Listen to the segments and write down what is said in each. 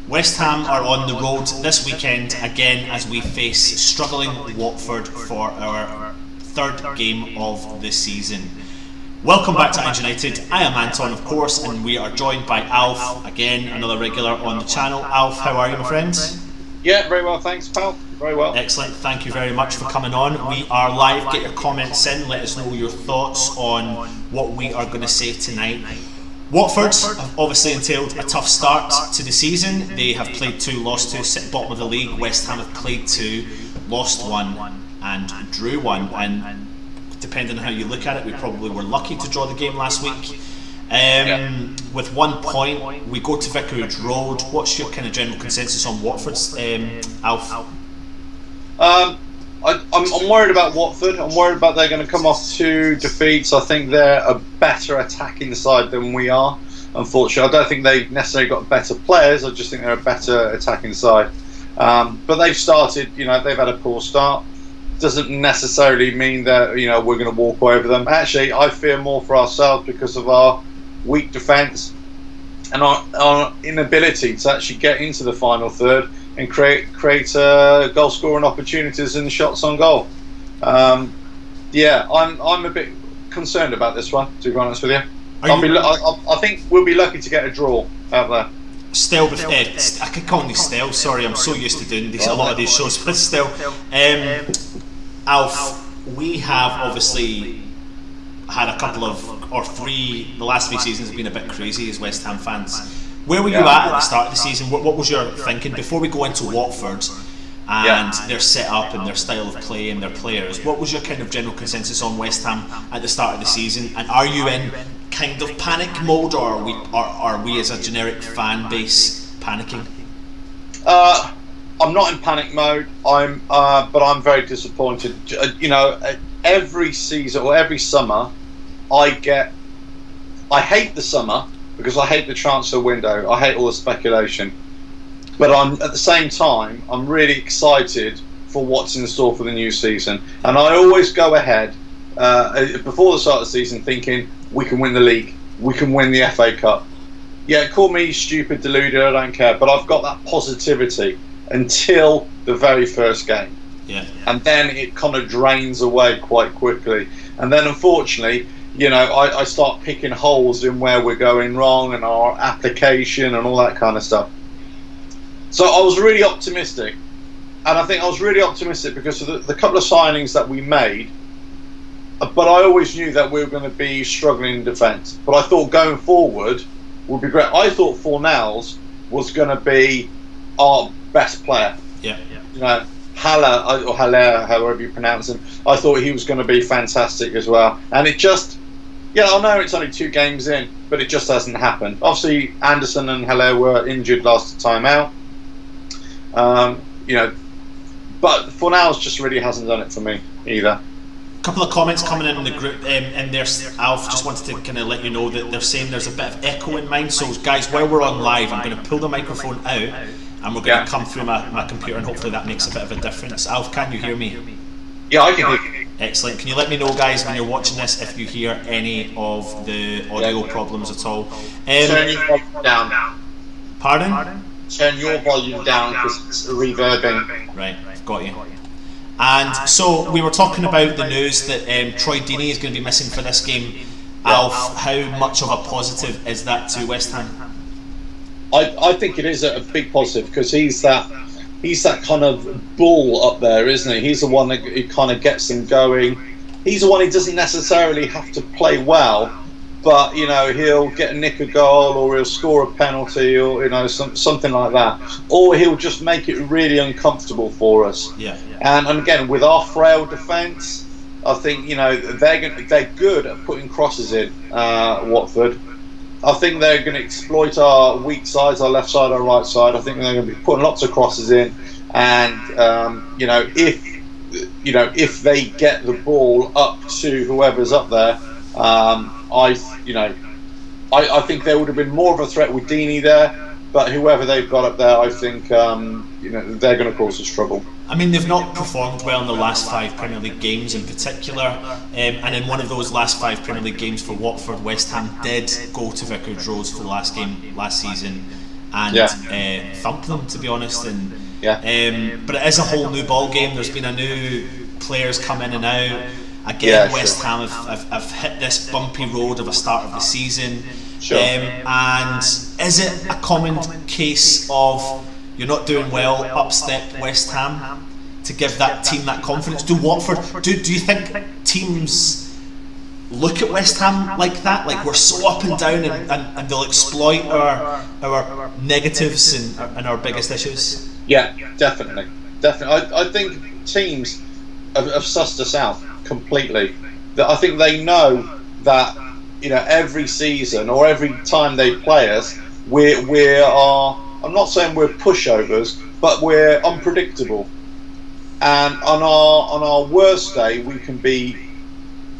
West Ham are on the road this weekend again as we face struggling Watford for our third game of the season. Welcome back to Ange United. I am Anton, of course, and we are joined by Alf, again, another regular on the channel. Alf, how are you, my friends? Yeah, very well, thanks, pal. Very well. Excellent, thank you very much for coming on. We are live, get your comments in, let us know your thoughts on what we are going to say tonight. Watford have obviously entailed a tough start to the season. They have played 2, lost 2, sit bottom of the league. West Ham have played 2, lost 1 and drew 1, and depending on how you look at it, we probably were lucky to draw the game last week. With 1 point, we go to Vicarage Road. What's your kind of general consensus on Watford's, Alf? I'm worried about Watford. I'm worried about they're going to come off 2 defeats. I think they're a better attacking side than we are, unfortunately. I don't think they've necessarily got better players. I just think they're a better attacking side. But they've started, they've had a poor start. Doesn't necessarily mean that, we're going to walk over them. Actually, I fear more for ourselves because of our weak defence and our inability to actually get into the final third and create goal scoring opportunities and shots on goal. I'm a bit concerned about this one, to be honest with you. I think we'll be lucky to get a draw out there. Still, I could call me Still. Sorry, I'm so used to doing a lot of these shows, but still, Alf, we have obviously had a couple of, or 3. The last 3 seasons have been a bit crazy as West Ham fans. Where were you at the start of the season? What was your thinking before we go into Watford and their setup and their style of play and their players? What was your kind of general consensus on West Ham at the start of the season? And are you in kind of panic mode, or are we as a generic fan base panicking? I'm not in panic mode. But I'm very disappointed. Every season or every summer, I hate the summer because I hate the transfer window. I hate all the speculation. But at the same time, I'm really excited for what's in store for the new season. And I always go ahead before the start of the season thinking we can win the league, we can win the FA Cup. Yeah, call me stupid, deluded, I don't care. But I've got that positivity until the very first game. Yeah. And then it kind of drains away quite quickly. And then unfortunately, I start picking holes in where we're going wrong and our application and all that kind of stuff. So I was really optimistic. And I think I was really optimistic because of the couple of signings that we made. But I always knew that we were going to be struggling in defence. But I thought going forward would be great. I thought Fornals was going to be our best player. Yeah. Haller, however you pronounce him. I thought he was going to be fantastic as well. And it just... I know it's only 2 games in, but it just hasn't happened. Obviously, Anderson and Haller were injured last time out. But Fornals just really hasn't done it for me either. A couple of comments coming in the group, and there's Alf just wanted to kind of let you know that they're saying there's a bit of echo in mine. So guys, while we're on live, I'm going to pull the microphone out and we're going to come through my computer, and hopefully that makes a bit of a difference. Alf, can you hear me? Yeah, I can hear you. Excellent. Can you let me know, guys, when you're watching this, if you hear any of the audio problems at all? Turn your volume down. Pardon? Turn your volume down because it's reverbing. Right, got you. And so we were talking about the news that Troy Deeney is going to be missing for this game. Alf, how much of a positive is that to West Ham? I think it is a big positive because he's that kind of bull up there, isn't he? He's the one that kind of gets them going. He's the one who doesn't necessarily have to play well, but he'll get a nick a goal, or he'll score a penalty, or something like that, or he'll just make it really uncomfortable for us. Yeah. And again, with our frail defence, I think they're good at putting crosses in. Watford. I think they're going to exploit our weak sides, our left side, our right side. I think they're going to be putting lots of crosses in, and if they get the ball up to whoever's up there, I think there would have been more of a threat with Deeney there. But whoever they've got up there, I think they're going to cause us trouble. I mean, they've not performed well in the last 5 Premier League games in particular, and in one of those last 5 Premier League games for Watford, West Ham did go to Vicarage Road for the last game last season and thump them, to be honest. And but it is a whole new ball game. There's been a new players come in and out. Again, West Ham have hit this bumpy road of a start of the season. And is it a common case of you're not doing well, up step West Ham to give that team that confidence? Do Watford, do you think teams look at West Ham like that? Like, we're so up and down and they'll exploit our negatives and our biggest issues? Yeah, definitely. I think teams have sussed us out completely. That I think they know that, you know, every season or every time they play us, we are. I'm not saying we're pushovers, but we're unpredictable. And on our worst day, we can be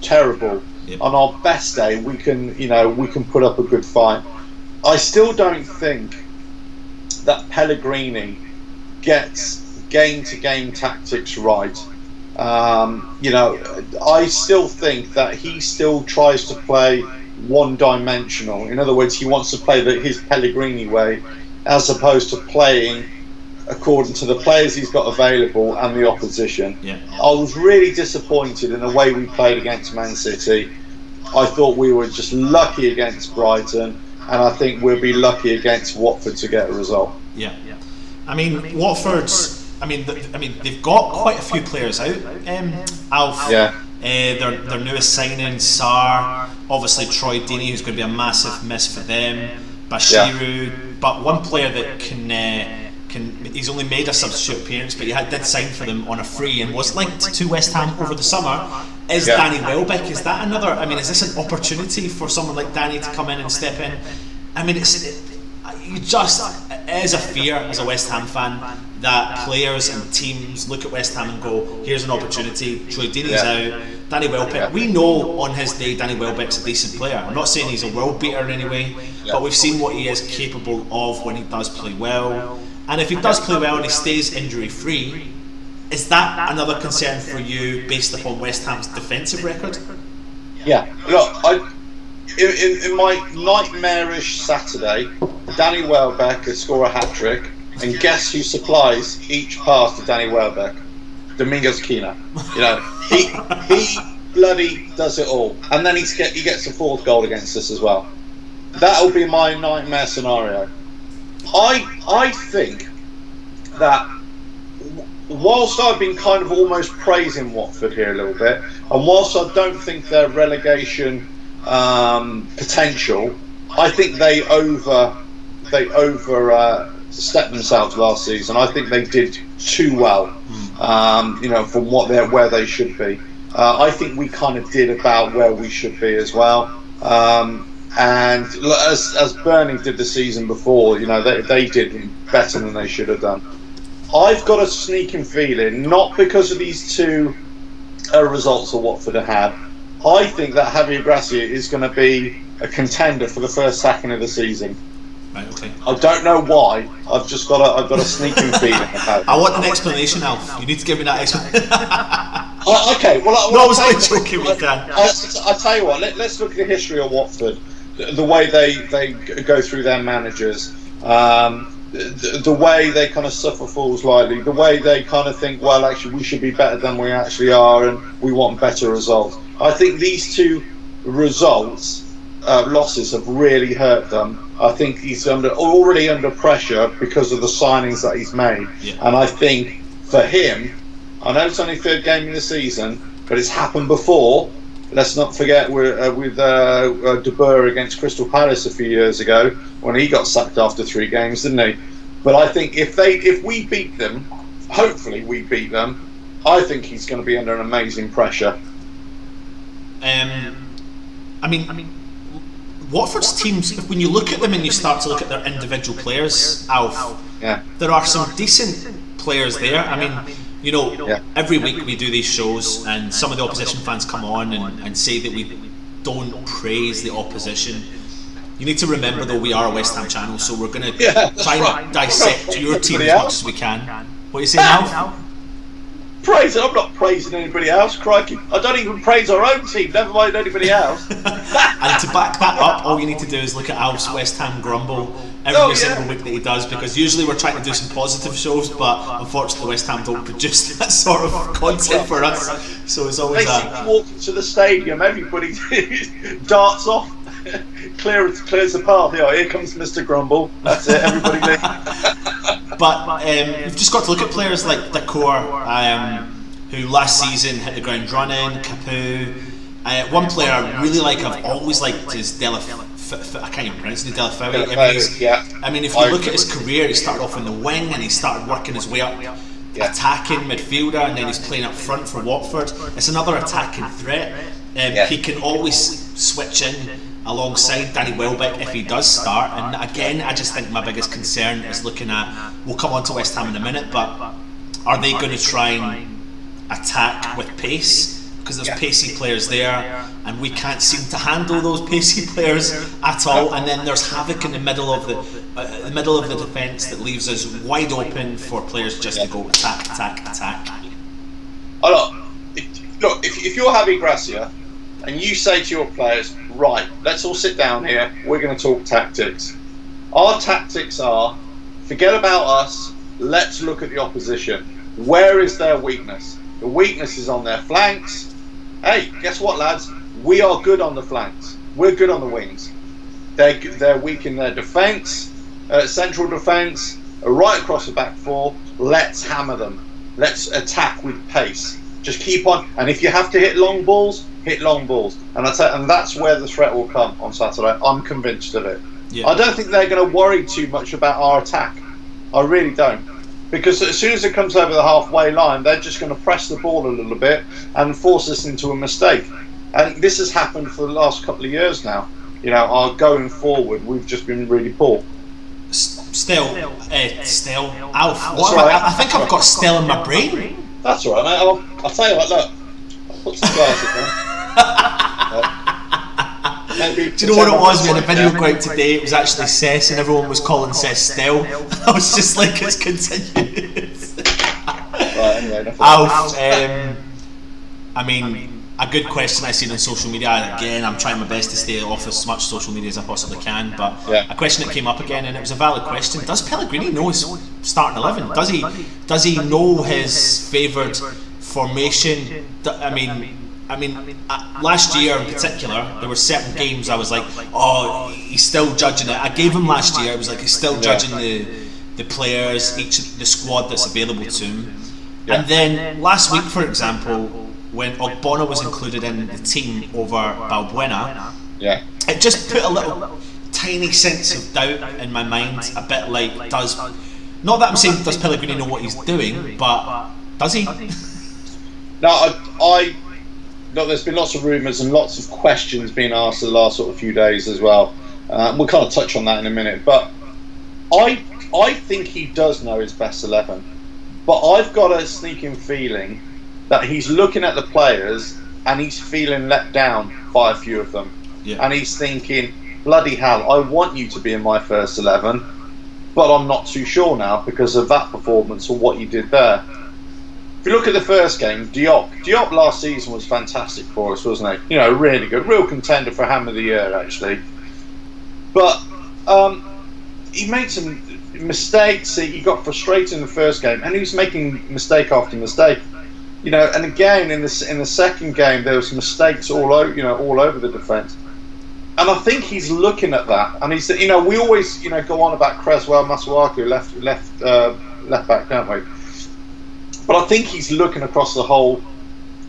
terrible. Yep. On our best day, we can put up a good fight. I still don't think that Pellegrini gets game-to-game tactics right. I still think that he still tries to play one-dimensional. In other words, he wants to play his Pellegrini way, as opposed to playing according to the players he's got available and the opposition. Yeah. I was really disappointed in the way we played against Man City. I thought we were just lucky against Brighton, and I think we'll be lucky against Watford to get a result. Yeah. I mean, Watford's. They've got quite a few players out. Alf. Yeah. Their newest signing, Sarr. Obviously, Troy Deeney, who's going to be a massive miss for them. Bashiru. Yeah. But one player that can he's only made a substitute appearance, but he did sign for them on a free and was linked to West Ham over the summer, is Danny Welbeck. Is that another? I mean, is this an opportunity for someone like Danny to come in and step in? I mean, it is a fear as a West Ham fan that players and teams look at West Ham and go, here's an opportunity. Troy Deeney's out. Danny Welbeck, we know on his day Danny Welbeck's a decent player. I'm not saying he's a world beater in any way, but we've seen what he is capable of when he does play well. And if he does play well and he stays injury free, is that another concern for you based upon West Ham's defensive record? Yeah, look, in my nightmarish Saturday, Danny Welbeck could score a hat-trick, and guess who supplies each pass to Danny Welbeck? Domingos Quina. You know, he bloody does it all, and then he gets the fourth goal against us as well. That'll be my nightmare scenario. I think that whilst I've been kind of almost praising Watford here a little bit, and whilst I don't think their relegation potential, I think they overstepped themselves last season. I think they did too well, from where they should be. I think we kind of did about where we should be as well. And as Burnley did the season before, they did better than they should have done. I've got a sneaking feeling, not because of these two results that Watford have had, I think that Javier Gracia is going to be a contender for the first sacking of the season. Right, okay. I don't know why. I've got a sneaking feeling about it. I want an explanation, Alf. You need to give me that explanation. Okay, well, I was only joking with that. I tell you what. Let's look at the history of Watford. The way they go through their managers, the way they kind of suffer fools lightly, the way they kind of think, well, actually, we should be better than we actually are, and we want better results. I think these two losses have really hurt them. I think he's already under pressure because of the signings that he's made, and I think for him, I know it's only third game in the season, but it's happened before. Let's not forget with De Boer against Crystal Palace a few years ago when he got sacked after 3 games, didn't he? But I think if we beat them, hopefully we beat them, I think he's going to be under an amazing pressure. Watford's teams, when you look at them and you start to look at their individual players, Alf, there are some decent players there. Every week we do these shows and some of the opposition fans come on and say that we don't praise the opposition. You need to remember, though, we are a West Ham channel, so we're going to try and dissect your team as much as we can. What are you saying, Alf? praising. I'm not praising anybody else. Crikey, I don't even praise our own team. Never mind anybody else. And to back that up, all you need to do is look at Alf's West Ham grumble every single week that he does, because usually we're trying to do some positive shows, but unfortunately West Ham don't produce that sort of content for us. So it's always basically walking to the stadium, everybody darts off, clears the path. Here comes Mr. Grumble. That's it. Everybody leave. But you've just got to look at players like Decor, who last season hit the ground running. Capu. One player I really like, I've always liked, is I can't even pronounce it, Delafoe. Yeah. I mean, if you look at his career, he started off in the wing and he started working his way up, attacking midfielder, and then he's playing up front for Watford. It's another attacking threat. He can always switch in alongside Danny Welbeck if he does start. And again, I just think my biggest concern is looking at, we'll come on to West Ham in a minute, but are they going to try and attack with pace? Because there's pacey players there, and we can't seem to handle those pacey players at all. And then there's havoc in the middle of the defence that leaves us wide open for players just to go attack. Oh, look, if you're Javi Gracia and you say to your players, right, let's all sit down here, we're going to talk tactics. Our tactics are, forget about us, let's look at the opposition. Where is their weakness? The weakness is on their flanks. Hey, guess what, lads? We are good on the flanks. We're good on the wings. They're weak in their defence, central defence, right across the back four. Let's hammer them. Let's attack with pace. Just keep on. And if you have to hit long balls, hit long balls. And that's where the threat will come on Saturday. I'm convinced of it. Yeah. I don't think they're going to worry too much about our attack. I really don't. Because as soon as it comes over the halfway line, they're just going to press the ball a little bit and force us into a mistake. And this has happened for the last couple of years now. Our going forward, we've just been really poor. Still, Alf. I think I've got still in my brain. That's all right, mate. I'll tell you what, look. I'll put some glasses on. Do you know what it was? We had a video go out today. It was actually Cess, and everyone was calling Cess Still. I was just like, it's continuous. Right, anyway, Alf, I mean, a good question I've seen on social media. Again, I'm trying my best to stay off as much social media as I possibly can, but a question that came up again, and it was a valid question. Does Pellegrini know his starting 11? Does he know his favoured formation? I mean, last year in particular, there were certain games I was like, oh, he's still judging it. I gave him last year. I was like, he's still judging the players, the squad that's available to him. Yeah. And then last week, for example, when Ogbonna was included in the team over Balbuena, it just put a little tiny sense of doubt in my mind. A bit like, not that I'm saying does Pellegrini know what he's doing, but does he? No, Look, there's been lots of rumours and lots of questions being asked the last sort of few days as well. We'll kind of touch on that in a minute. But I think he does know his best 11. But I've got a sneaking feeling that he's looking at the players and he's feeling let down by a few of them. Yeah. And he's thinking, bloody hell, I want you to be in my first 11, but I'm not too sure now because of that performance or what you did there. If you look at the first game, Diop last season was fantastic for us, wasn't he? Really good, real contender for Ham of the Year actually. But he made some mistakes. He got frustrated in the first game, and he was making mistake after mistake. And again in the second game there was mistakes all over the defence. And I think he's looking at that, and he's we always go on about Creswell, Masuaku, left back, don't we? But I think he's looking across the whole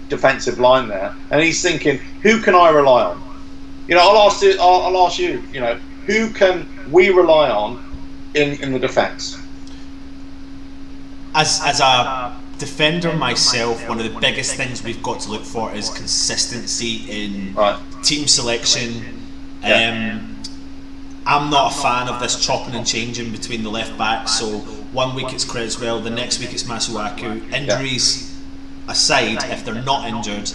defensive line there, and he's thinking, who can I rely on? I'll ask you, who can we rely on in the defence? As a defender myself, one of the biggest things we've got to look for is consistency in team selection. I'm not a fan of this chopping and changing between the left backs, so 1 week it's Creswell, the next week it's Masuaku. Injuries aside, if they're not injured,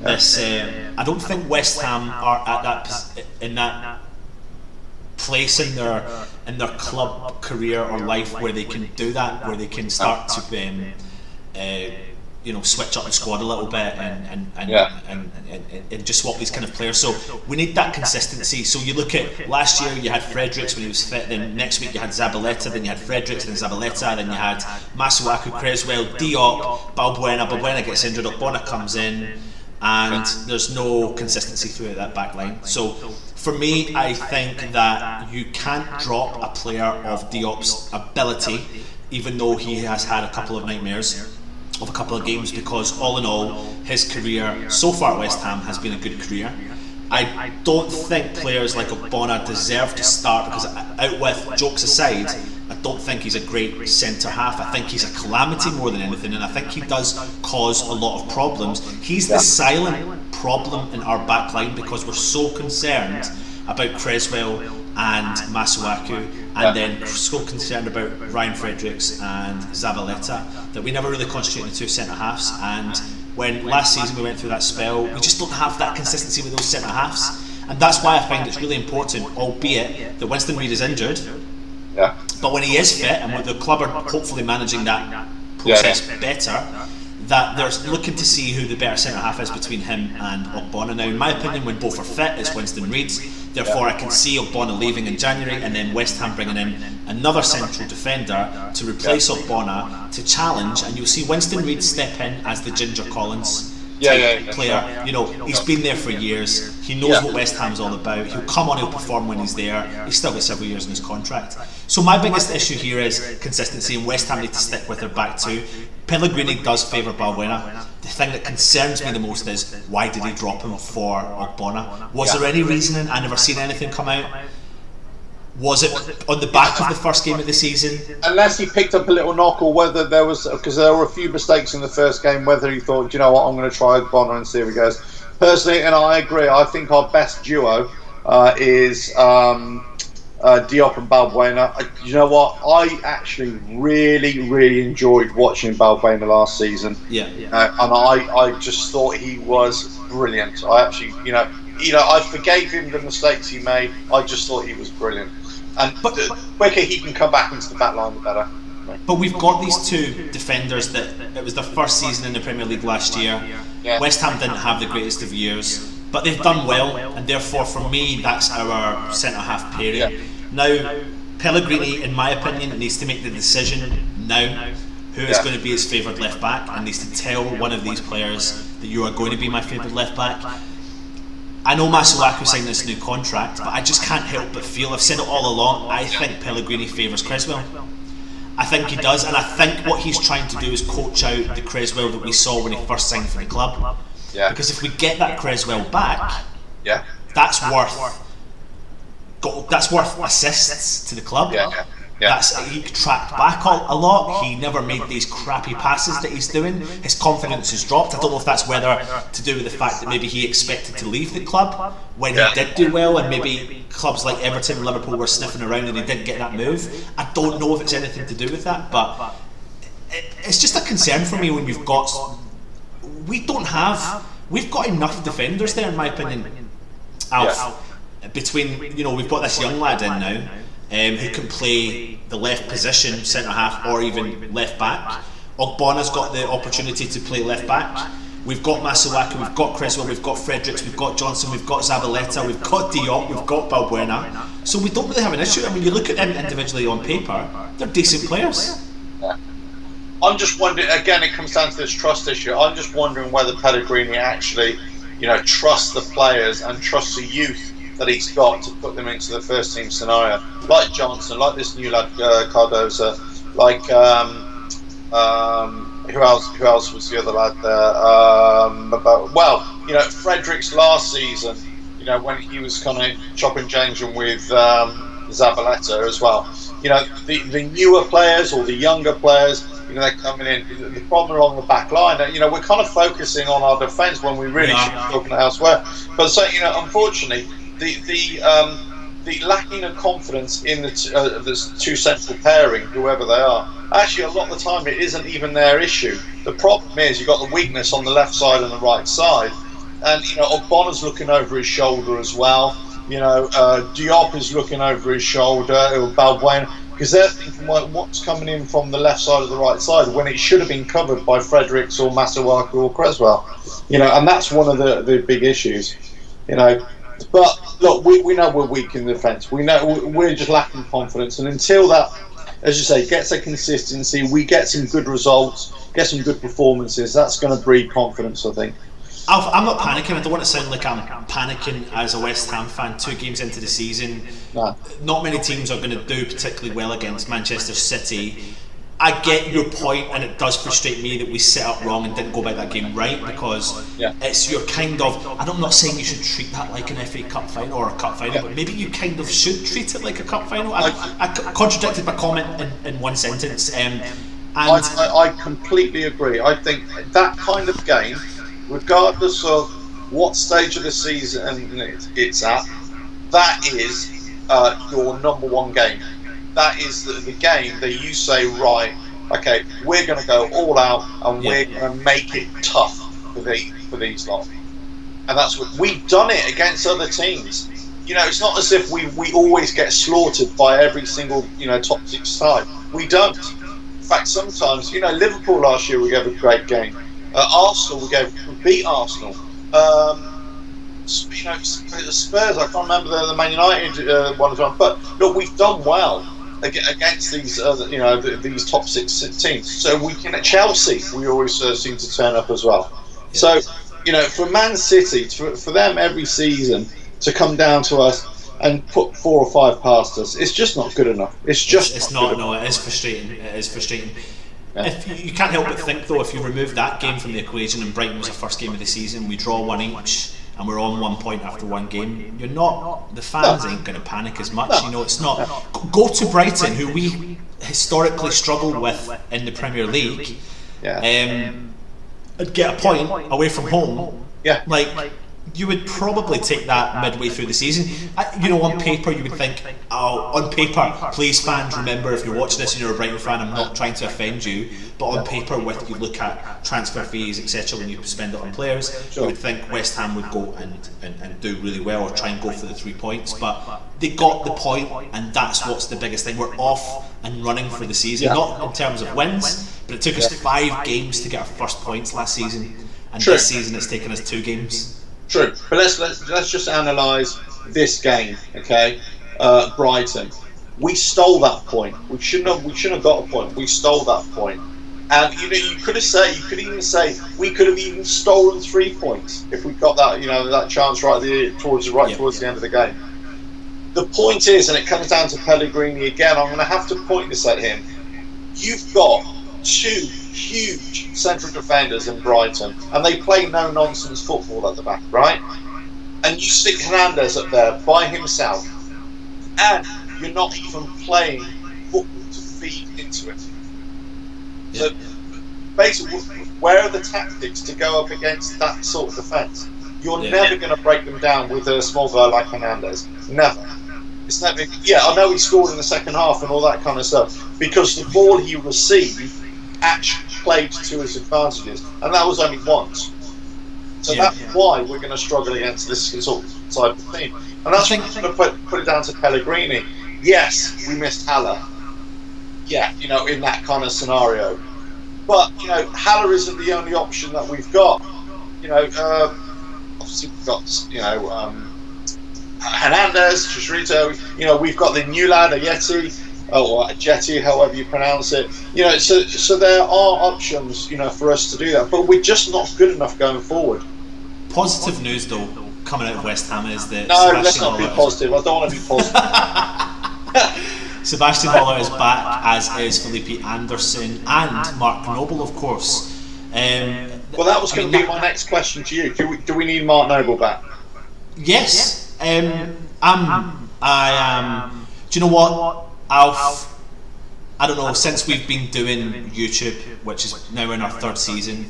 I don't think West Ham are at in that place in their club career or life where they can do that, where they can start to switch up the squad a little bit and just swap these kind of players. So we need that consistency. So you look at last year, you had Fredericks when he was fit. Then next week you had Zabaleta. Then you had Fredericks. Then Zabaleta. Then you had Masuaku, Creswell, Diop, Balbuena. Balbuena gets injured. Ogbonna comes in, and there's no consistency throughout that back line. So for me, I think that you can't drop a player of Diop's ability, even though he has had a couple of nightmares of a couple of games, because all in all, his career so far at West Ham has been a good career. I don't think players like Ogbonna deserve to start, because out with jokes aside, I don't think he's a great centre half. I think he's a calamity more than anything, and I think he does cause a lot of problems. He's the silent problem in our back line, because we're so concerned about Creswell and Masuaku, and then so concerned about Ryan Fredericks and Zabaleta, that we never really concentrate on the two centre halves. And when last season we went through that spell, we just don't have that consistency with those centre halves, and that's why I find it's really important, albeit that Winston Reid is injured. But when he is fit, and with the club are hopefully managing that process better, that they're looking to see who the better centre half is between him and Ogbonna. Now, in my opinion, when both are fit, it's Winston Reid. Therefore, I can see Ogbonna leaving in January, and then West Ham bringing in another central defender to replace Ogbonna to challenge, and you'll see Winston Reid step in as the Ginger Collins player. He's been there for years. He knows what West Ham's all about. He'll come on, he'll perform when he's there. He's still got several years in his contract. So my biggest issue here is consistency, and West Ham need to stick with their back two. Pellegrini does favour Balbuena. The thing that concerns me the most is, why did he drop him for Ogbonna? Was there any reasoning? I never seen anything come out. Was it on the back of the first game of the season? Unless he picked up a little knock, or whether there was, because there were a few mistakes in the first game, whether he thought, you know what, I'm going to try Ogbonna and see how it goes. Personally, and I agree, I think our best duo is Diop and Balbuena. You know what? I actually really enjoyed watching Balbuena last season. And I just thought he was brilliant. I actually, I forgave him the mistakes he made. I just thought he was brilliant. And the quicker he can come back into the back line, the better. But we've got these two defenders that it was their first season in the Premier League last year. West Ham didn't have the greatest of years, but they've done well, and therefore for me that's our centre half pairing. Now, Pellegrini, in my opinion, needs to make the decision now who is going to be his favoured left back, and needs to tell one of these players that you are going to be my favoured left back. I know Masuaku signed this new contract, but I just can't help but feel, I've said it all along, I think Pellegrini favours Creswell. I think he does, and I think what he's trying to do is coach out the Creswell that we saw when he first signed for the club. Because if we get that Creswell back, that's worth assists to the club. He tracked back a lot. He never made these crappy passes that he's doing. His confidence has dropped. I don't know if that's whether to do with the fact that maybe he expected to leave the club when he did do well, and maybe clubs like Everton and Liverpool were sniffing around and he didn't get that move. I don't know if it's anything to do with that, but it's just a concern for me when we've got enough defenders there, in my opinion, Alf. Between, we've got this young lad in now who can play the left position, centre half, or even left back. Ogbonna's got the opportunity to play left back. We've got Masuaku, we've got Creswell, we've got Fredericks, we've got Johnson, we've got Zabaleta, we've got Diop, we've got Balbuena. So we don't really have an issue. I mean, you look at them individually on paper, they're decent players. I'm just wondering, again, it comes down to this trust issue. I'm just wondering whether Pellegrini actually, trusts the players and trusts the youth that he's got to put them into the first team scenario, like Johnson, like this new lad Cardoza, like who else was the other lad there? Fredericks last season, when he was kind of chopping and changing with Zabaleta as well. The newer players or the younger players, they're coming in. The problem along the back line, we're kind of focusing on our defence when we really should be looking elsewhere. But so, unfortunately, the lacking of confidence in the two central pairing, whoever they are, actually a lot of the time it isn't even their issue. The problem is you've got the weakness on the left side and the right side, and Ogbonna's looking over his shoulder as well. Diop is looking over his shoulder. Balbuena. because they're thinking, well, what's coming in from the left side or the right side when it should have been covered by Fredericks or Masuaku or Creswell, and that's one of the big issues, But look, we know we're weak in the defence. We know we're just lacking confidence, and until that, as you say, gets a consistency, we get some good results, get some good performances. That's going to breed confidence, I think. I'm not panicking. I don't want to sound like I'm panicking as a West Ham fan. 2 games into the season, not many teams are going to do particularly well against Manchester City. I get your point, and it does frustrate me that we set up wrong and didn't go about that game right, because it's your kind of. I'm not saying you should treat that like an FA Cup final or a cup final, but maybe you kind of should treat it like a cup final. I contradicted my comment in one sentence. I completely agree. I think that kind of game, regardless of what stage of the season it's at, that is your number one game. That is the game that you say, right, okay, we're going to go all out and we're going to make it tough for these lot. And that's what we've done it against other teams. It's not as if we always get slaughtered by every single top 6 side. We don't. In fact, sometimes Liverpool last year we gave a great game. Arsenal we beat Arsenal. Spurs, I can't remember the Man United one as well. But look, we've done well against these these top 6 teams. So we can at Chelsea we always seem to turn up as well. So for Man City, for them every season to come down to us and put 4 or 5 past us, it's just not good enough. It's not. No, it is frustrating. It is frustrating. If you can't help but think though, if you remove that game from the equation and Brighton was the first game of the season, we draw 1 each and we're on 1 point after 1 game, the fans ain't going to panic as much. It's not. Go to Brighton, who we historically struggle with in the Premier League, and get a point away from home. You would probably take that midway through the season. On paper you would think, on paper, please fans, remember, if you're watching this and you're a Brighton fan, I'm not trying to offend you, but on paper, you look at transfer fees, etc., when you spend it on players, you would think West Ham would go and do really well, or try and go for the 3 points, but they got the point, and that's what's the biggest thing. We're off and running for the season, not in terms of wins, but it took us 5 games to get our first points last season, and this season it's taken us 2 games. True, but let's just analyse this game, okay? Brighton, we stole that point. We shouldn't have got a point. We stole that point, and you could even say we could have even stolen 3 points if we got that that chance towards the end of the game. The point is, and it comes down to Pellegrini again. I'm going to have to point this at him. You've got 2 huge central defenders in Brighton, and they play no nonsense football at the back, right? And you stick Hernandez up there by himself, and you're not even playing football to feed into it. So basically, where are the tactics to go up against that sort of defence? You're never going to break them down with a small guy like Hernandez. Never. It's never. I know he scored in the second half and all that kind of stuff, because the ball he received actually played to his advantages, and that was only once. So that's why we're going to struggle against this sort of type of team. And that's going to put it down to Pellegrini. Yes, we missed Haller. In that kind of scenario. But Haller isn't the only option that we've got. Obviously we've got Hernandez, Chicharito. We've got the new lad, Ayeti. Or Jetty, however you pronounce it, so there are options, for us to do that, but we're just not good enough going forward. Positive news, though, coming out of West Ham is that let's not be positive. I don't want to be positive. Sebastian Haller is back, as is Felipe Anderson and Mark Noble, of course. Well, that was going to be my next question to you. Do we need Mark Noble back? Yes. I am. Do you know what? Alf, I don't know, since we've been doing YouTube, which is now in our 3rd season,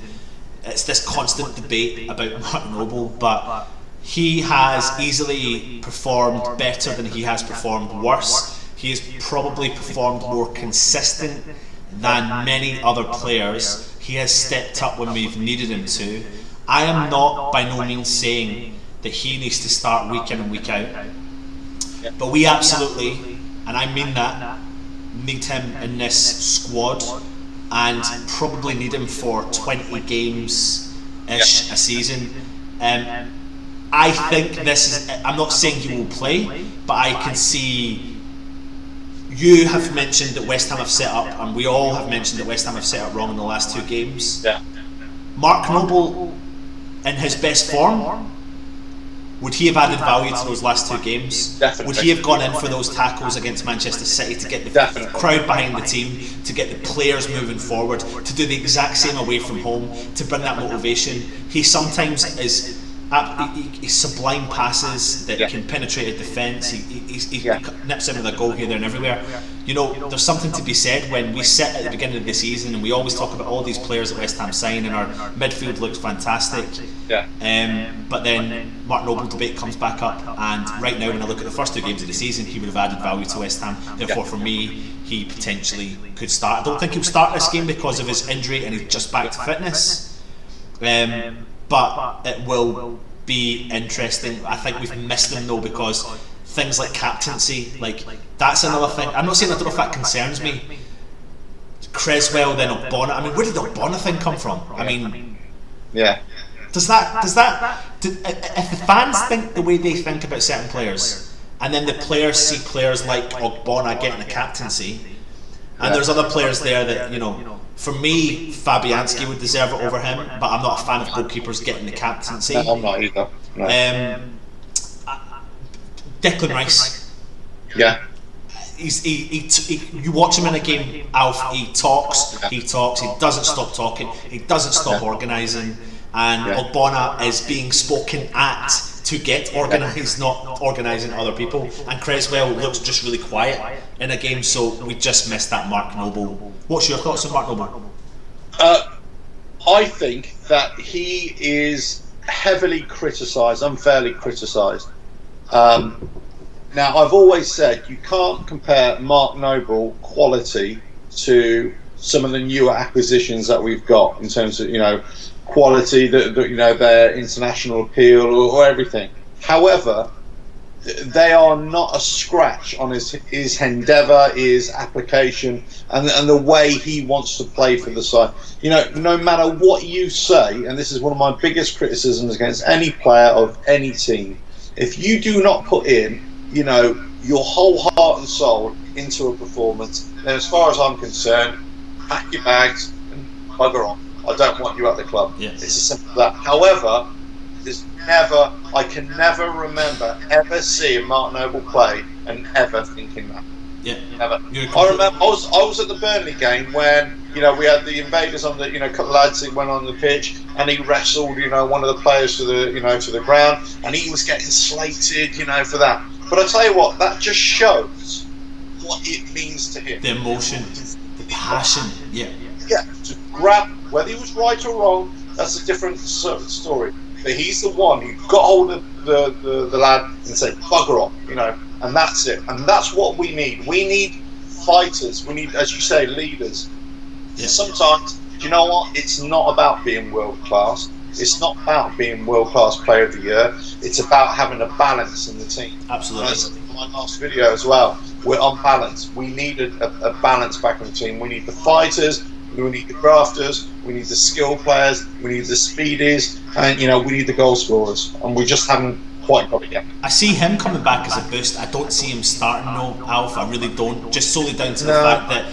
it's this constant debate about Mark Noble, but he has easily performed better than he has performed worse. He has probably performed more consistent than many other players. He has stepped up when we've needed him to. I am not by no means saying that he needs to start week in and week out, but we absolutely, and I mean that, need him in this squad and probably need him for 20 games-ish a season. I think this is, I'm not saying he will play, but I can see, you have mentioned that West Ham have set up, and we all have mentioned that West Ham have set up wrong in the last 2 games. Yeah. Mark Noble, in his best form, would he have added value to those last 2 games? Definitely. Would he have gone in for those tackles against Manchester City to get the crowd behind the team, to get the players moving forward, to do the exact same away from home, to bring that motivation? He sometimes is, he sublime passes that can penetrate a defence. He nips in with a goal here, there and everywhere. You know, there's something to be said when we sit at the beginning of the season and we always talk about all these players that West Ham sign and our midfield looks fantastic. But then Mark Noble debate comes back up, and right now when I look at the first 2 games of the season, he would have added value to West Ham. Therefore, for me, he potentially could start. I don't think he'll start this game because of his injury and he's just back to fitness. But it will be interesting. I think we've missed him though, because things like captaincy, like that's another thing. I'm not saying I don't know if that concerns me. Creswell, then Ogbonna. I mean, where did the Ogbonna thing come from? I mean, Does that if the fans think the way they think about certain players, and then the players see players like Ogbonna getting the captaincy, and there's other players there that, you know, for me, Fabianski would deserve it over him, but I'm not a fan of goalkeepers getting the captaincy. No, I'm not either. No. Declan Rice. Yeah. You watch him in a game, Alf, he talks, he doesn't stop talking, he doesn't stop organising, and Ogbonna is being spoken at to get organised, not organising other people, and Creswell looks just really quiet in a game, so we just missed that Mark Noble. What's your thoughts on Mark Noble? I think that he is heavily criticised, unfairly criticised. Now, I've always said you can't compare Mark Noble quality to some of the newer acquisitions that we've got in terms of, you know, quality, that you know, their international appeal or everything. However, they are not a scratch on his endeavour, his application, and the way he wants to play for the side. You know, no matter what you say, and this is one of my biggest criticisms against any player of any team, if you do not put in, you know, your whole heart and soul into a performance, then as far as I'm concerned, pack your bags and bugger off. I don't want you at the club. It's as simple as that. However, I can never remember ever seeing Mark Noble play and ever thinking that. Never. I remember I was at the Burnley game when, you know, we had the invaders on the, you know, a couple of lads that went on the pitch, and he wrestled, you know, one of the players to the ground, and he was getting slated, you know, for that. But I tell you what, that just shows what it means to him. The emotion, the passion, to grab, whether he was right or wrong, that's a different story. But he's the one who got hold of the lad and said, bugger off, you know, and that's it. And that's what we need. We need fighters. We need, as you say, leaders. Sometimes, do you know what? It's not about being world class. It's not about being world class player of the year. It's about having a balance in the team. Absolutely. That's my last video as well. We're unbalanced. We need a balance back in the team. We need the fighters. We need the grafters. We need the skill players. We need the speedies, and, you know, we need the goal scorers. And we just haven't quite got it yet. I see him coming back as a boost. I don't see him starting, no, Alf. I really don't. Just solely down to the fact that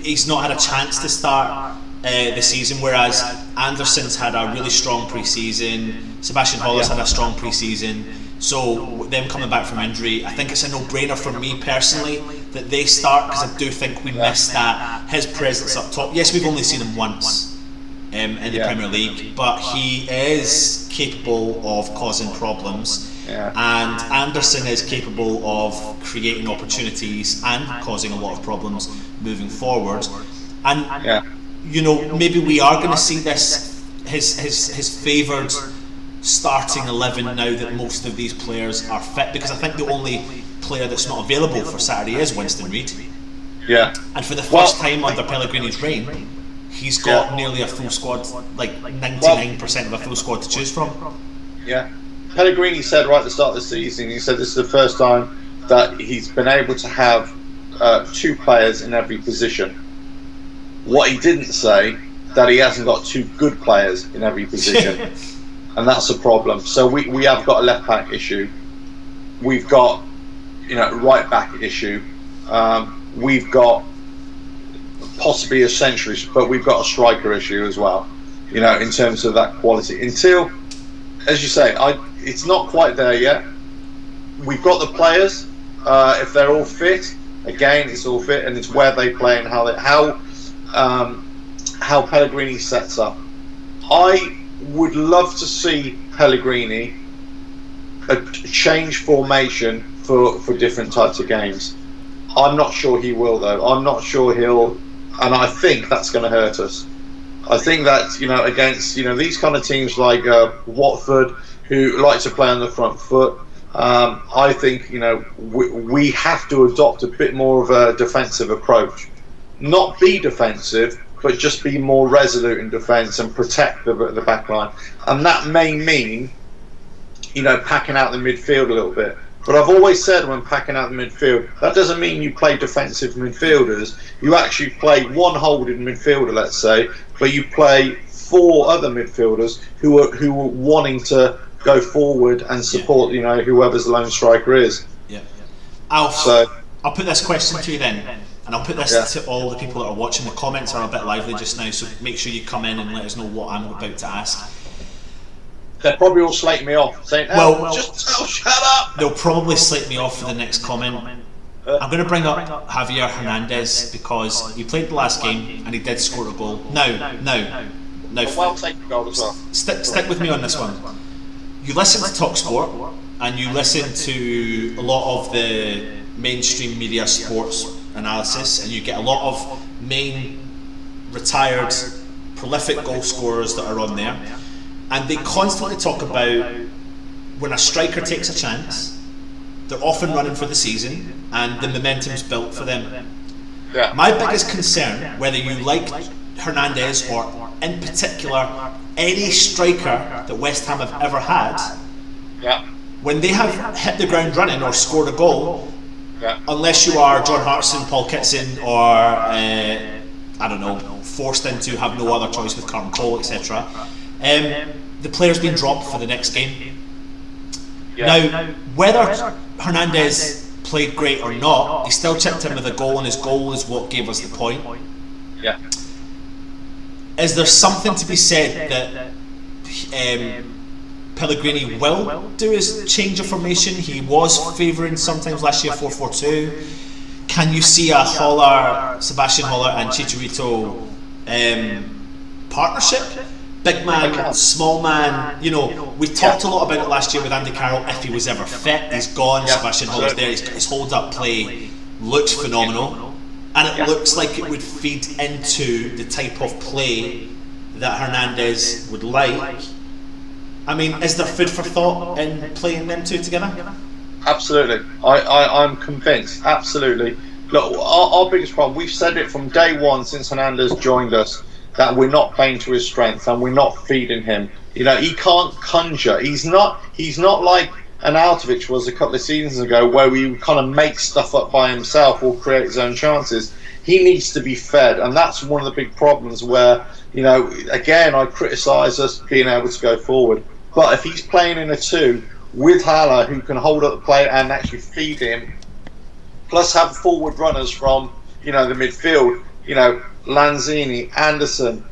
he's not had a chance to start the season, whereas Anderson's had a really strong pre-season. Sebastian Holler's had a strong pre-season. So them coming back from injury, I think it's a no-brainer for me personally that they start, because I do think we missed that, his presence up top. Yes, we've only seen him once in the Premier League, but he is capable of causing problems, and Anderson is capable of creating opportunities and causing a lot of problems moving forward. And you know, maybe we are going to see this, his favoured starting 11 now that most of these players are fit, because I think the only player that's not available for Saturday is Winston Reid. And for the first time under Pellegrini's reign, he's got nearly a full squad, like 99% of a full squad to choose from. Pellegrini said right at the start of the season, he said this is the first time that he's been able to have two players in every position. What he didn't say, that he hasn't got two good players in every position. And that's a problem. So we have got a left back issue. We've got, right back issue. We've got possibly a centrist, but we've got a striker issue as well. In terms of that quality. Until, as you say, it's not quite there yet. We've got the players. If they're all fit, again, it's all fit, and it's where they play and how Pellegrini sets up. I would love to see Pellegrini change formation for different types of games. I'm not sure he will, though. I'm not sure he'll, and I think that's going to hurt us. I think that against these kind of teams like Watford, who like to play on the front foot, I think we have to adopt a bit more of a defensive approach. Not be defensive, but just be more resolute in defence and protect the back line. And that may mean, packing out the midfield a little bit. But I've always said when packing out the midfield, that doesn't mean you play defensive midfielders. You actually play one holding midfielder, let's say, but you play four other midfielders who are wanting to go forward and support, whoever's the lone striker is. Yeah. I'll put this question to you then. And I'll put this to all the people that are watching. The comments are a bit lively just now, so make sure you come in and let us know what I'm about to ask. They'll probably all slate me off, saying, shut up! They'll probably slate me off for the next comment. I'm going to bring up Javier Hernandez because he played the last game and he did score a goal. Now, well taken goal as well. Stick with me on this one. You listen to TalkSport and you listen to a lot of the mainstream media sports analysis, and you get a lot of main retired prolific goal scorers that are on there, and they constantly talk about when a striker takes a chance, they're often running for the season and the momentum's built for them. My biggest concern, whether you like Hernandez or in particular any striker that West Ham have ever had, when they have hit the ground running or scored a goal, unless you are John Hartson, Paul Kitson, or I don't know, forced into have no other choice with Carlton Cole, etc., the player's been dropped for the next game. Now, whether Hernandez played great or not, he still chipped in with a goal, and his goal is what gave us the point. Is there something to be said that Pellegrini will do his change of formation? He was favouring sometimes last year 4-4-2. Can you see a Sebastian Haller and Chicharito partnership? Big man, small man. We talked a lot about it last year with Andy Carroll. If he was ever fit, he's gone. Sebastian Haller's there. His hold-up play looks phenomenal, and it looks like it would feed into the type of play that Hernandez would like. I mean, is there food for thought in playing them two together? Absolutely. I'm convinced. Absolutely. Look, our biggest problem, we've said it from day one since Hernandez joined us, that we're not playing to his strength and we're not feeding him. He can't conjure. He's not like Arnautovic was a couple of seasons ago, where he kind of makes stuff up by himself or create his own chances. He needs to be fed, and that's one of the big problems where, again, I criticise us being able to go forward. But if he's playing in a two with Haller, who can hold up the play and actually feed him, plus have forward runners from, the midfield, Lanzini, Anderson,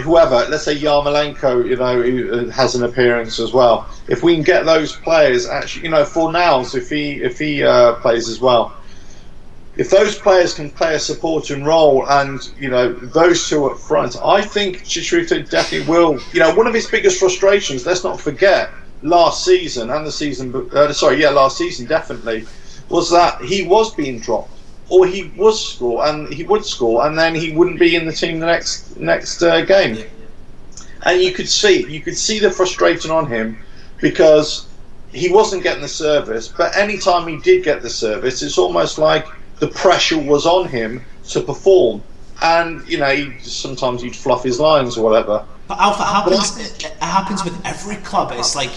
whoever, let's say Yarmolenko, who has an appearance as well. If we can get those players, actually, Fornals, if he plays as well. If those players can play a supporting role, and those two up front, I think Chicharito definitely will. One of his biggest frustrations, let's not forget, last season last season definitely, was that he was being dropped, or he would score, and then he wouldn't be in the team the next game. And you could see the frustration on him, because he wasn't getting the service. But any time he did get the service, it's almost like the pressure was on him to perform, and sometimes he'd fluff his lines or whatever. But Alpha, it happens with every club. It's like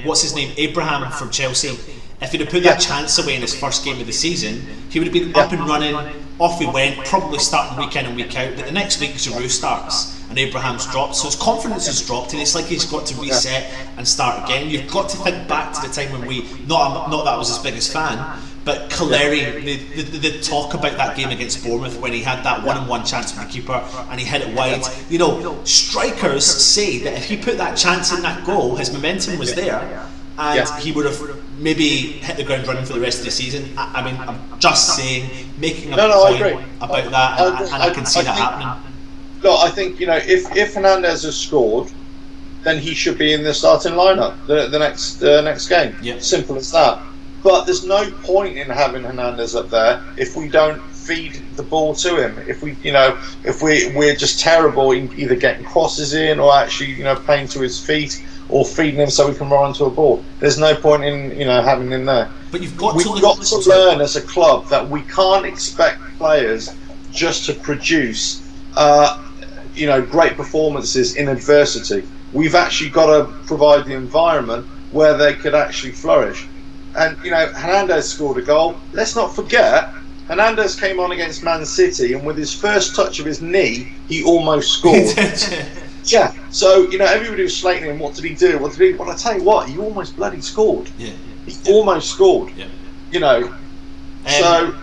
what's his name, Abraham from Chelsea. If he'd have put that chance away in his first game of the season, he would have been up and running, off he went, probably starting week in and week out. But the next week Giroud starts and Abraham's dropped, so his confidence has dropped, and it's like he's got to reset and start again. You've got to think back to the time when not that I was his biggest fan, but Caleri, the talk about that game against Bournemouth when he had that one-on-one chance with the keeper and he hit it wide. You know, strikers say that if he put that chance in that goal, his momentum was there, and he would have maybe hit the ground running for the rest of the season. I mean, I'm just saying, making a point about that, and I can see that happening. Look, I think, you know, if Hernandez has scored, then he should be in the starting lineup the next game. Simple as that. But there's no point in having Hernandez up there if we don't feed the ball to him. If we're just terrible in either getting crosses in or actually, you know, playing to his feet or feeding him so we can run onto a ball. There's no point in, you know, having him there. But we've got to learn as a club that we can't expect players just to produce, you know, great performances in adversity. We've actually got to provide the environment where they could actually flourish. And, you know, Hernandez scored a goal. Let's not forget, Hernandez came on against Man City, and with his first touch of his knee, he almost scored. Yeah. So, you know, everybody was slating him. What did he do? Well, I tell you what, he almost bloody scored. He almost scored. You know. So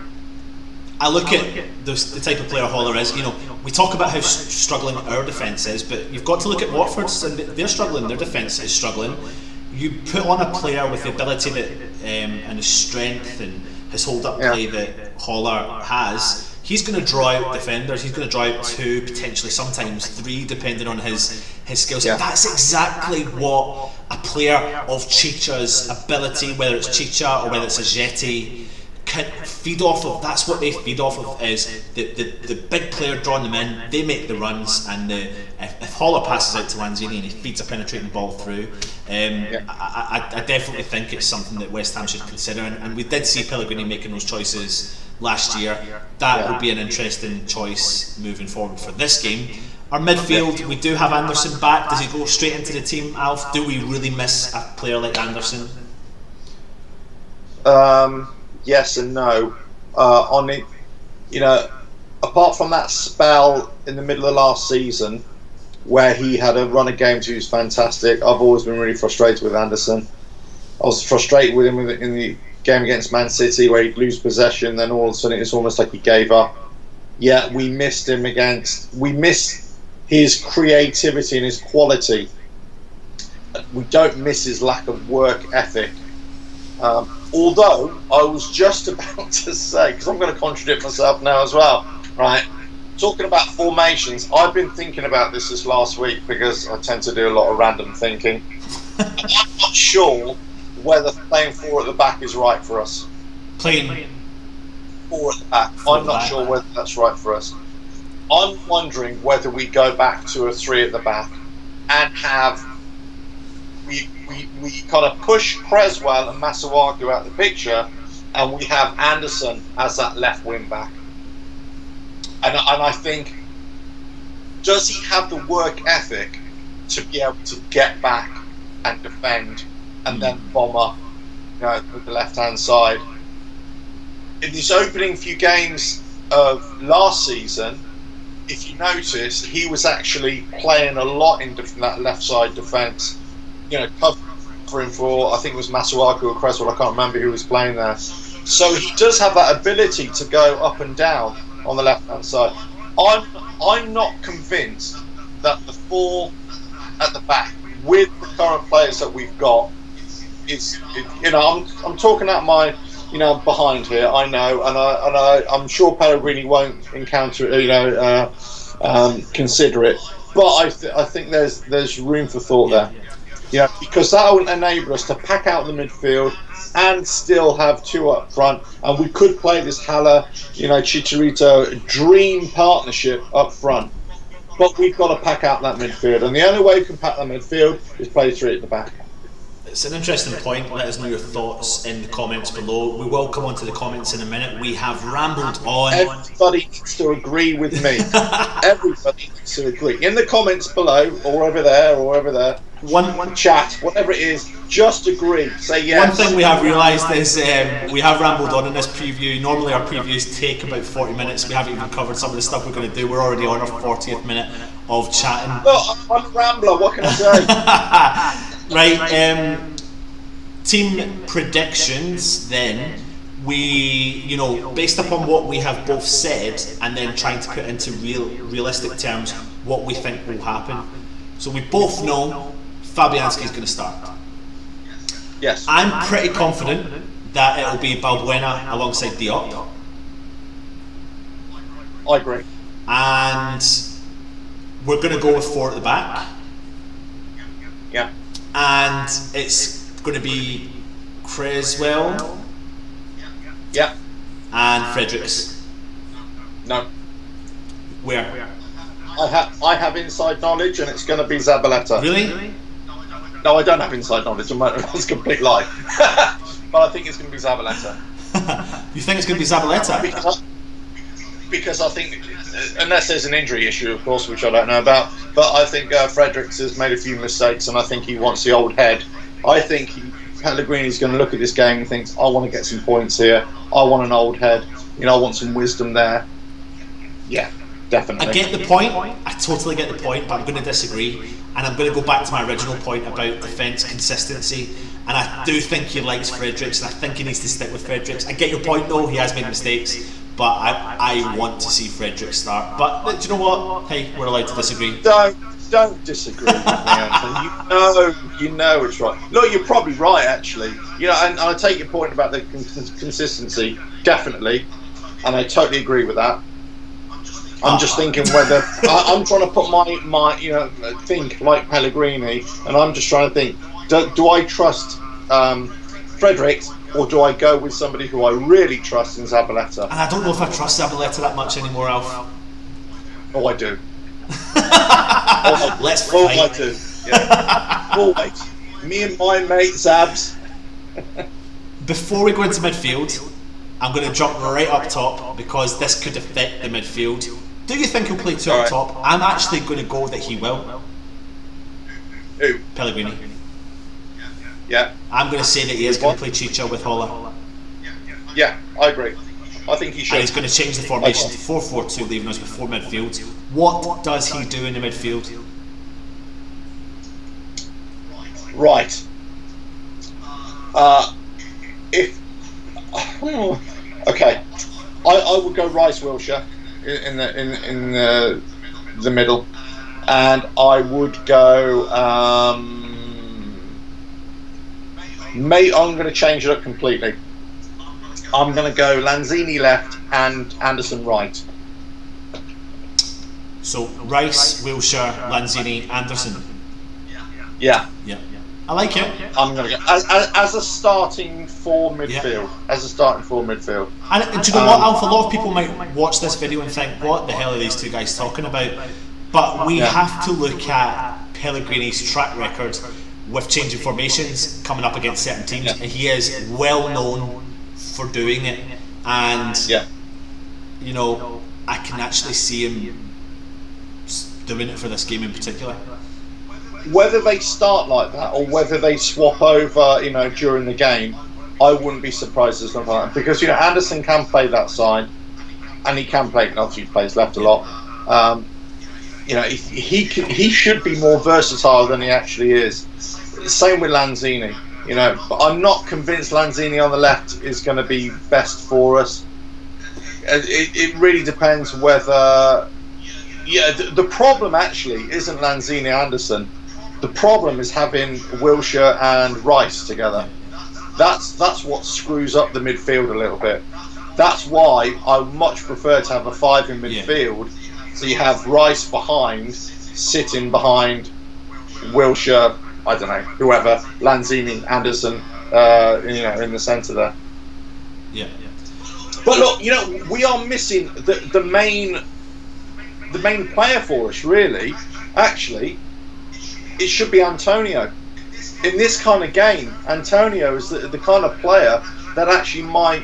I look at the type of player Haller is. You know, we talk about how struggling our defence is, but you've got to look at Watford's, and they're struggling. Their defence is struggling. You put on a player with the ability that and the strength and his hold-up play that Haller has, he's going to draw out defenders. He's going to draw out 2, potentially sometimes 3, depending on his skills. That's exactly what a player of Chicha's ability, whether it's Chicha or whether it's a Jetty, can feed off of. That's what they feed off of, is the big player drawing them in. They make the runs, and if Haller passes out to Lanzini and he feeds a penetrating ball through, I definitely think it's something that West Ham should consider, and we did see Pellegrini making those choices last year. That would be an interesting choice moving forward for this game. Our midfield, we do have Anderson back. Does he go straight into the team, Alf? Do we really miss a player like Anderson? Yes and no. On it, you know, apart from that spell in the middle of last season where he had a run of games he was fantastic, I've always been really frustrated with Anderson. I was frustrated with him in the game against Man City where he'd lose possession, then all of a sudden it's almost like he gave up. Yeah, we missed him we missed his creativity and his quality. We don't miss his lack of work ethic. Although I was just about to say, because I'm going to contradict myself now as well, right? Talking about formations, I've been thinking about this last week because I tend to do a lot of random thinking. I'm not sure whether playing 4 at the back is right for us. Playing 4 at the back. I'm not sure whether that's right for us. I'm wondering whether we go back to a 3 at the back and have we kind of push Creswell and Masuaku out the picture, and we have Anderson as that left wing back. And I think, does he have the work ethic to be able to get back and defend and then bomb up, you know, with the left hand side? In these opening few games of last season, if you notice, he was actually playing a lot in that left side defence. You know, covering for, I think it was Masuaku or Creswell, I can't remember who was playing there. So he does have that ability to go up and down on the left hand side. I'm not convinced that the 4 at the back with the current players that we've got is, you know, I'm talking out my, you know, behind here. I know, and I'm sure Pellegrini won't encounter it, you know, consider it. But I think there's room for thought there. Yeah, because that will enable us to pack out the midfield and still have 2 up front, and we could play this Haller, you know, Chicharito dream partnership up front. But we've got to pack out that midfield, and the only way we can pack that midfield is play 3 at the back. It's an interesting point. Let us know your thoughts in the comments below. We will come on to the comments in a minute. We have rambled on. Everybody needs to agree with me. Everybody needs to agree. In the comments below, or over there, One chat, whatever it is, just agree. Say yes. One thing we have realised is we have rambled on in this preview. Normally our previews take about 40 minutes. We haven't even covered some of the stuff we're going to do. We're already on our 40th minute of chatting. Well, I'm a rambler. What can I say? Right. Team predictions then. We, based upon what we have both said, and then trying to put into realistic terms what we think will happen. So we both know Fabianski's going to start. Yes. I'm pretty confident that it'll be Balbuena alongside Diop. I agree. And we're going to go with 4 at the back. Yeah. And it's going to be Creswell. Yeah. And Fredericks. No. Where? I have inside knowledge, and it's going to be Zabaleta. Really? No, I don't have inside knowledge. That's a complete lie. But I think it's going to be Zabaleta. You think it's going to be Zabaleta? Because I think, unless there's an injury issue, of course, which I don't know about, but I think Fredericks has made a few mistakes, and I think he wants the old head. I think Pellegrini's going to look at this game and thinks, I want to get some points here. I want an old head. I want some wisdom there. Yeah, definitely. I get the point. I totally get the point, but I'm going to disagree. And I'm going to go back to my original point about defence consistency. And I do think he likes Fredericks, and I think he needs to stick with Fredericks. I get your point, though. He has made mistakes. But I want to see Fredericks start. But do you know what? Hey, we're allowed to disagree. Don't disagree with me, Anthony. You know it's right. Look, you're probably right, actually. And I take your point about the consistency, definitely, and I totally agree with that. I'm just thinking whether I'm trying to put my think like Pellegrini, and I'm just trying to think: do I trust Fredericks, or do I go with somebody who I really trust in Zabaleta? And I don't know if I trust Zabaleta that much anymore, Alf. Oh, I do. Let's fight. I do. Yeah. Always. Me and my mate Zabs. Before we go into midfield, I'm going to jump right up top because this could affect the midfield. Do you think he'll play 2 up top? I'm actually going to go that he will. Who? Pellegrini. Yeah. I'm going to say that he is going to play Chicha with Holla. Yeah, I agree. I think he should. And he's going to change the formation to 4-4-2, leaving us with 4 midfield. What does he do in the midfield? Right. Okay. I would go Rice Wilshire in the middle, and I would go. Mate, I'm going to change it up completely. I'm going to go Lanzini left and Anderson right. So Rice, Wilshire, Lanzini, Anderson. Yeah. I like it. I'm going to go as a starting 4 midfield. As a starting 4 midfield. And do you know what, Alf? A lot of people might watch this video and think, what the hell are these 2 guys talking about? But we have to look at Pellegrini's track record with changing formations coming up against certain teams. Yeah. He is well known for doing it, and I can actually see him doing it for this game in particular. Whether they start like that or whether they swap over, during the game, I wouldn't be surprised as something like that, because Anderson can play that side, and he can play. Obviously, he plays left a lot. He should be more versatile than he actually is. Same with Lanzini. But I'm not convinced Lanzini on the left is going to be best for us. It really depends whether. Yeah, the problem actually isn't Lanzini Anderson. The problem is having Wilshire and Rice together. That's what screws up the midfield a little bit. That's why I much prefer to have a 5 in midfield. Yeah. So you have Rice behind, sitting behind Wilshire, I don't know, whoever, Lanzini, Anderson, in the centre there. Yeah. But look, we are missing the main player for us, really. Actually, it should be Antonio. In this kind of game, Antonio is the kind of player that actually might,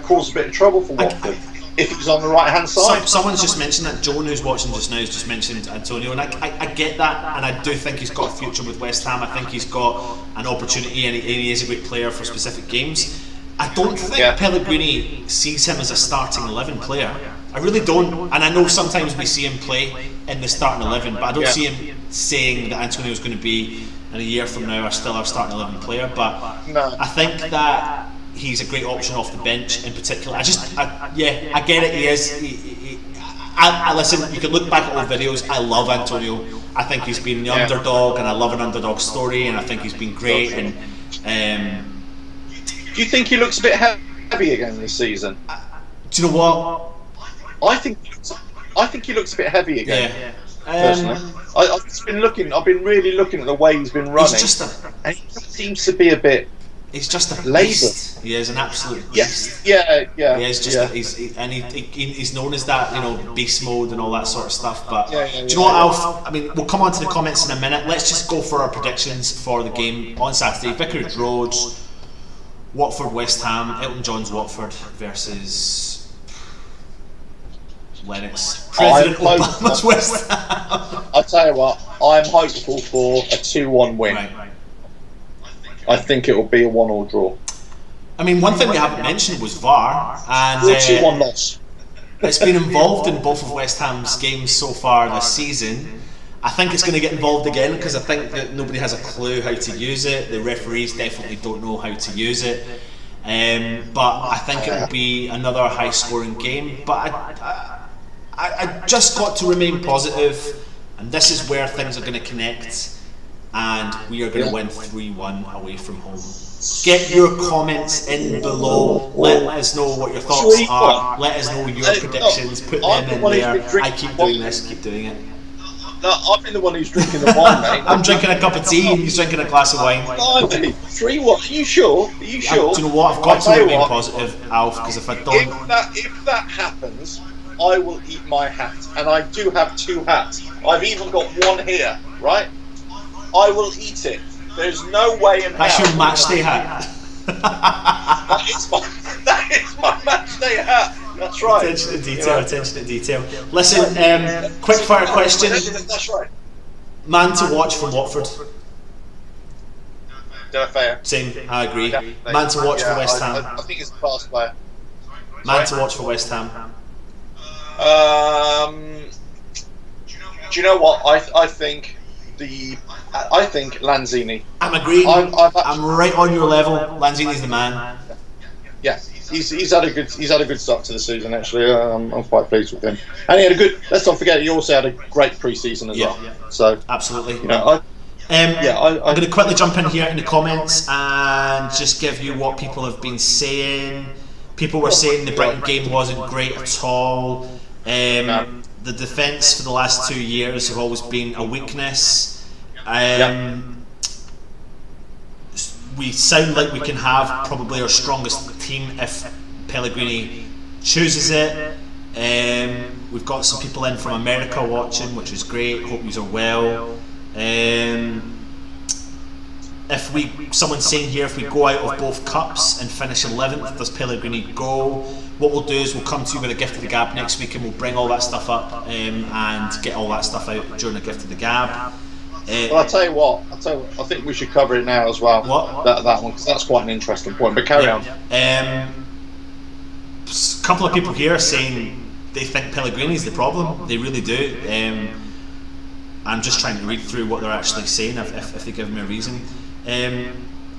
cause a bit of trouble for Watford. if he's on the right hand side. Someone's just mentioned that. Joan, who's watching just now, has just mentioned Antonio, and I get that, and I do think he's got a future with West Ham. I think he's got an opportunity, and he is a great player for specific games. I don't think Pellegrini sees him as a starting 11 player. I really don't, and I know sometimes we see him play in the starting 11, but I don't see him saying that Antonio is going to be in a year from now still our starting 11 player. But I think that he's a great option off the bench in particular. I get it. He is. I listen. You can look back at old videos. I love Antonio. I think he's been the underdog, and I love an underdog story, and I think he's been great. And do you think he looks a bit heavy again this season? Do you know what? I think he looks a bit heavy again. Yeah. Personally, I've been really looking at the way he's been running, and he just seems to be a bit. He's just a beast. He is an absolute beast. Yeah. He's just he's known as that, beast mode and all that sort of stuff. But do you know what, Alf? I mean, we'll come on to the comments in a minute. Let's just go for our predictions for the game on Saturday. Vicarage Road, Watford, West Ham, Elton John's Watford versus Lennox, President Obama's West Ham. I'll tell you what, I'm hopeful for a 2-1 win. Right. I think it will be a 1-1 draw. I mean, one thing we haven't mentioned was VAR, and 2-1 loss. It's been involved in both of West Ham's games so far this season. I think it's going to get involved again because I think that nobody has a clue how to use it. The referees definitely don't know how to use it. But I think it will be another high-scoring game. But I just got to remain positive, and this is where things are going to connect. And we are going to win 3-1 away from home. Get your comments in below. Let us know what your thoughts are. Let us know your predictions. Put them in there. I keep doing this. Keep doing it. No, I've been the one who's drinking the wine, mate. I'm drinking a cup of tea and he's drinking a glass of wine. 3-1. Are you sure? Are you sure? Do you know what? I've got to remain positive, Alf, because if I don't... If that happens, I will eat my hat. And I do have 2 hats. I've even got one here, right? I will eat it. There's no way in hell. That's your match day hat. That is my match day hat. That's right. Attention to detail. Attention to detail. Listen, quick fire question. That's right. Man to watch from Watford. Fair. Same. I agree. Man to watch for West Ham. I think it's a fast player. Man to watch for West Ham. Do you know what? I think Lanzini. I'm agreeing. I'm right on your level. Lanzini's the man. Yeah, he's had a good start to the season. Actually, I'm quite pleased with him. And he had a good. Let's not forget, he also had a great pre-season as well. So absolutely. I'm going to quickly jump in here in the comments and just give you what people have been saying. People were saying the Brighton game wasn't great at all. The defence for the last 2 years have always been a weakness. We sound like we can have probably our strongest team if Pellegrini chooses it. We've got some people in from America watching, which is great. Hope you are well. Someone's saying here, if we go out of both cups and finish 11th, does Pellegrini go? What we'll do is we'll come to you with a gift of the gab next week, and we'll bring all that stuff up and get all that stuff out during the gift of the gab. Well, I'll tell you what. I think we should cover it now as well. What? That one, because that's quite an interesting point. But carry on. A couple of people here are saying they think Pellegrini's the problem. They really do. I'm just trying to read through what they're actually saying if they give me a reason.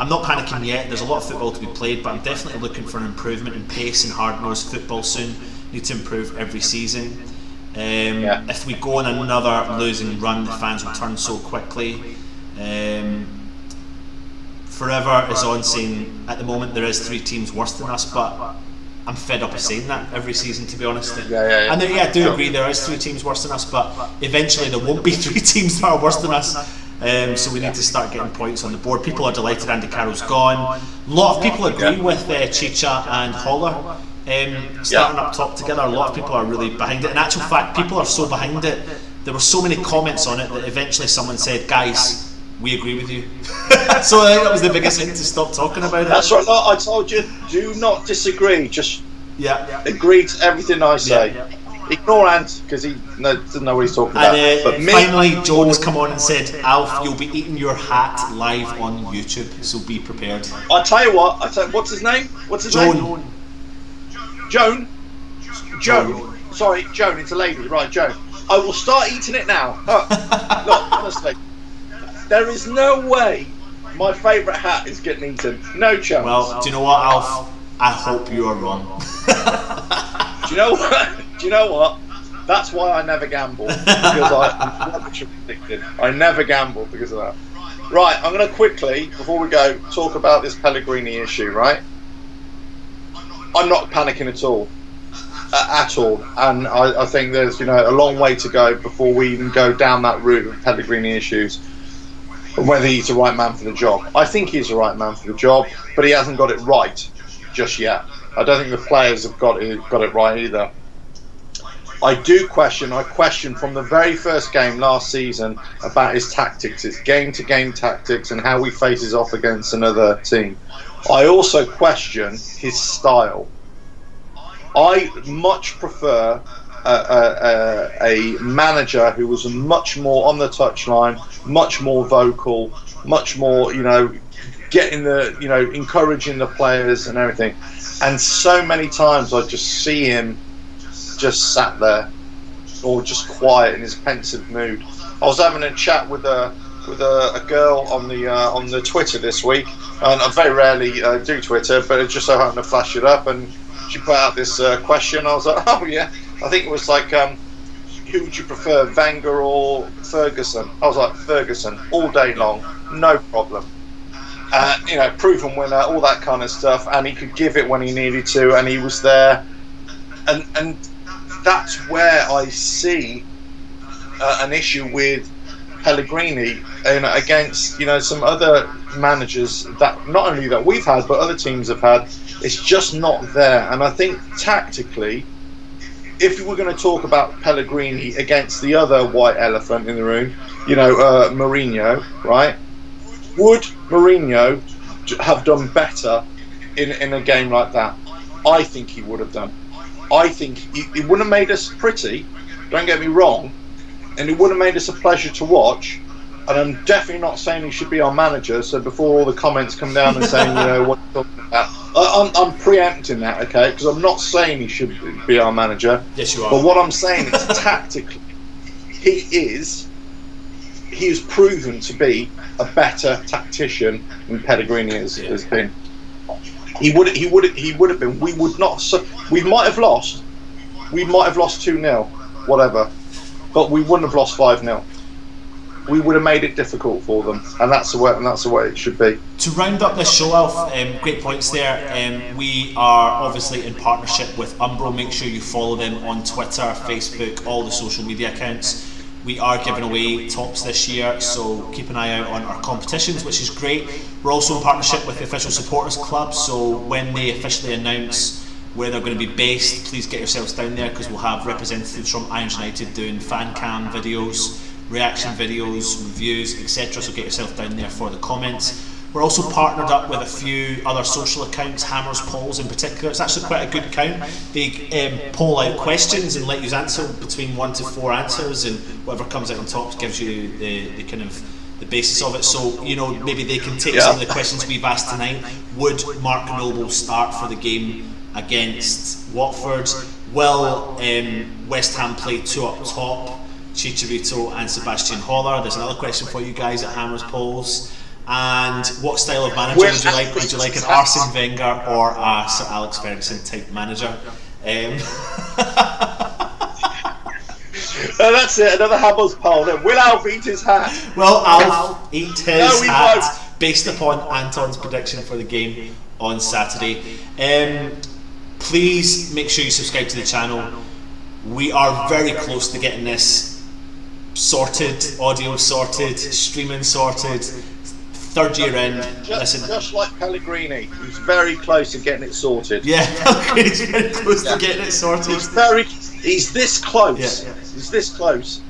I'm not panicking yet. There's a lot of football to be played, but I'm definitely looking for an improvement in pace and hard-nosed football soon. Need to improve every season. If we go on another losing run, the fans will turn so quickly. Forever is on saying at the moment there is 3 teams worse than us, but I'm fed up of saying that every season, to be honest. And I do agree there is 3 teams worse than us, but eventually there won't be 3 teams that are worse than us. So we need to start getting points on the board. People are delighted Andy Carroll's gone. A lot of people agree with Chicha and Holler starting up top together. A lot of people are really behind it. In actual fact, people are so behind it. There were so many comments on it that eventually someone said, "Guys, we agree with you." So I think that was the biggest thing to stop talking about it. That's right. No, I told you, do not disagree. Just Yeah. Agree to everything I say. Yeah. Ignore Ant because he doesn't know what he's talking about. And finally, John has come on and said, Alf, you'll be eating your hat live on YouTube, so be prepared. I'll tell you what. What's his name? What's his name? Joan. Sorry, Joan. It's a lady, right? Joan. I will start eating it now. Look, honestly, there is no way my favourite hat is getting eaten. No chance. Well, do you know what, Alf? I hope you are wrong. Do you know what? That's why I never gamble, because I'm rubbish at predicting. I never gamble because of that. Right, I'm going to quickly, before we go, talk about this Pellegrini issue, right? I'm not panicking at all. And I think there's a long way to go before we even go down that route of Pellegrini issues, and whether he's the right man for the job. I think he's the right man for the job, but he hasn't got it right just yet. I don't think the players have got it right either. I question from the very first game last season about his tactics, his game-to-game tactics, and how he faces off against another team. I also question his style. I much prefer a manager who was much more on the touchline, much more vocal, much more, getting encouraging the players and everything. And so many times I just see him just sat there, or just quiet in his pensive mood. I was having a chat with a girl on the Twitter this week, and I very rarely do Twitter, but it just so happened to flash it up, and she put out this question. I was like, oh yeah, I think it was like, who would you prefer, Wenger or Ferguson? I was like, Ferguson, all day long, no problem. Proven winner, all that kind of stuff, and he could give it when he needed to, and he was there, and that's where I see an issue with Pellegrini against some other managers that not only that we've had but other teams have had. It's just not there, and I think tactically, if we're going to talk about Pellegrini against the other white elephant in the room, Mourinho, right? Would Mourinho have done better in a game like that? I think he would have done. I think it would have made us pretty, don't get me wrong, and it would have made us a pleasure to watch. And I'm definitely not saying he should be our manager, so before all the comments come down and saying, what you're talking about, I'm preempting that, okay? Because I'm not saying he should be our manager. Yes, you are. But what I'm saying is, tactically, he has proven to be a better tactician than Pellegrini has been. He would have been. We would not. We might have lost. We might have lost 2-0, whatever, but we wouldn't have lost 5-0. We would have made it difficult for them, and that's the way it should be. To round up this show, Alf, great points there. We are obviously in partnership with Umbro. Make sure you follow them on Twitter, Facebook, all the social media accounts. We are giving away tops this year, so keep an eye out on our competitions, which is great. We're also in partnership with the Official Supporters Club, so when they officially announce where they're going to be based, please get yourselves down there, because we'll have representatives from Irons United doing fan cam videos, reaction videos, reviews, etc. So get yourself down there for the comments. We're also partnered up with a few other social accounts, Hammers Polls in particular. It's actually quite a good account. They poll out questions and let you answer between 1 to 4 answers, and whatever comes out on top gives you the kind of the basis of it. So maybe they can take some of the questions we've asked tonight. Would Mark Noble start for the game against Watford? Will West Ham play 2 up top, Chicharito and Sebastian Haller? There's another question for you guys at Hammers Polls. And what style of manager would you like? Would you like an Arsene Wenger or a Sir Alex Ferguson type manager? That's it, another Hammers poll. Will Alf eat his hat? Will Alf eat his hat based upon Anton's prediction for the game on Saturday? Please make sure you subscribe to the channel. We are very close to getting this sorted, audio sorted, streaming sorted. 3rd year in. Just like Pellegrini, he's very close to getting it sorted. Yeah, Pellegrini's very close to getting it sorted. He's this close. Yeah. He's this close.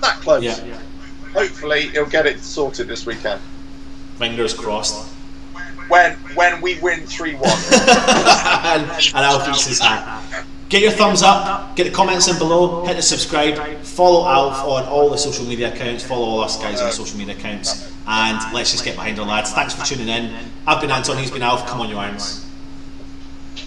That close. Yeah. Hopefully he'll get it sorted this weekend. Fingers crossed. when we win 3-1. and Alf eats his hat. Get your thumbs up, get the comments in below, hit the subscribe, follow Alf on all the social media accounts, follow all us guys on the social media accounts, and let's just get behind our lads. Thanks for tuning in. I've been Anton, he's been Alf. Come on, you irons.